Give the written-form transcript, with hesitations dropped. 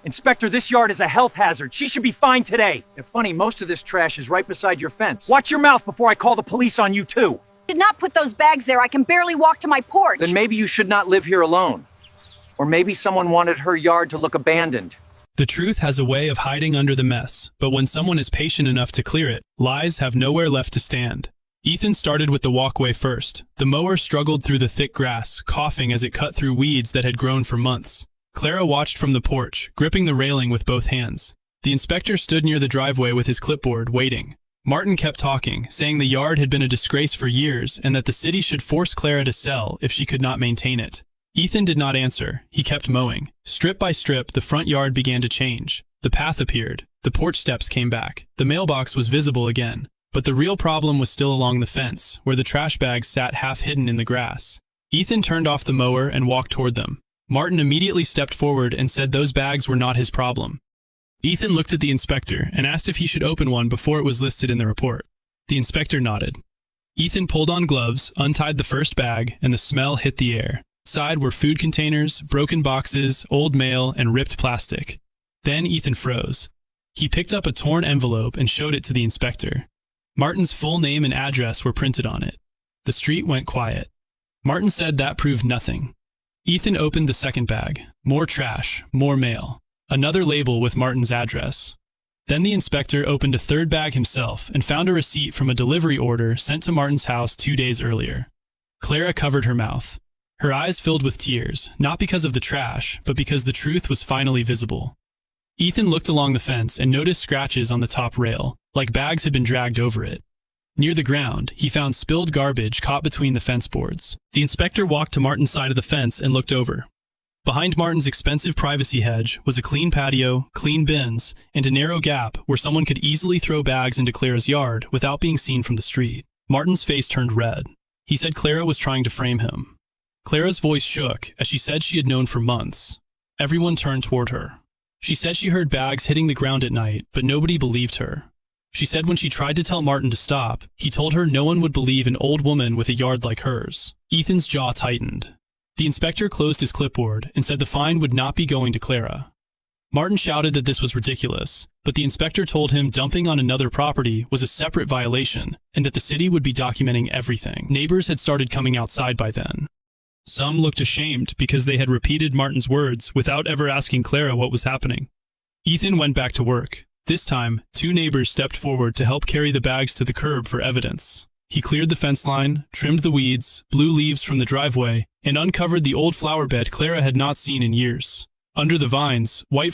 Inspector, this yard is a health hazard. She should be fined today. And funny, most of this trash is right beside your fence. Watch your mouth before I call the police on you, too. Did not put those bags there. I can barely walk to my porch. Then maybe you should not live here alone. Or maybe someone wanted her yard to look abandoned. The truth has a way of hiding under the mess, but when someone is patient enough to clear it, lies have nowhere left to stand. Ethan started with the walkway first. The mower struggled through the thick grass, coughing as it cut through weeds that had grown for months. Clara watched from the porch, gripping the railing with both hands. The inspector stood near the driveway with his clipboard, waiting. Martin kept talking, saying the yard had been a disgrace for years and that the city should force Clara to sell if she could not maintain it. Ethan did not answer. He kept mowing. Strip by strip, the front yard began to change. The path appeared. The porch steps came back. The mailbox was visible again. But the real problem was still along the fence, where the trash bags sat half hidden in the grass. Ethan turned off the mower and walked toward them. Martin immediately stepped forward and said those bags were not his problem. Ethan looked at the inspector and asked if he should open one before it was listed in the report. The inspector nodded. Ethan pulled on gloves, untied the first bag, and the smell hit the air. Inside were food containers, broken boxes, old mail, and ripped plastic. Then Ethan froze. He picked up a torn envelope and showed it to the inspector. Martin's full name and address were printed on it. The street went quiet. Martin said that proved nothing. Ethan opened the second bag. More trash, more mail. Another label with Martin's address. Then the inspector opened a third bag himself and found a receipt from a delivery order sent to Martin's house 2 days earlier. Clara covered her mouth. Her eyes filled with tears, not because of the trash, but because the truth was finally visible. Ethan looked along the fence and noticed scratches on the top rail, like bags had been dragged over it. Near the ground, he found spilled garbage caught between the fence boards. The inspector walked to Martin's side of the fence and looked over. Behind Martin's expensive privacy hedge was a clean patio, clean bins, and a narrow gap where someone could easily throw bags into Clara's yard without being seen from the street. Martin's face turned red. He said Clara was trying to frame him. Clara's voice shook as she said she had known for months. Everyone turned toward her. She said she heard bags hitting the ground at night, but nobody believed her. She said when she tried to tell Martin to stop, he told her no one would believe an old woman with a yard like hers. Ethan's jaw tightened. The inspector closed his clipboard and said the fine would not be going to Clara. Martin shouted that this was ridiculous, but the inspector told him dumping on another property was a separate violation and that the city would be documenting everything. Neighbors had started coming outside by then. Some looked ashamed because they had repeated Martin's words without ever asking Clara what was happening. Ethan went back to work. This time, 2 neighbors stepped forward to help carry the bags to the curb for evidence. He cleared the fence line, trimmed the weeds, blew leaves from the driveway, and uncovered the old flower bed Clara had not seen in years. Under the vines, white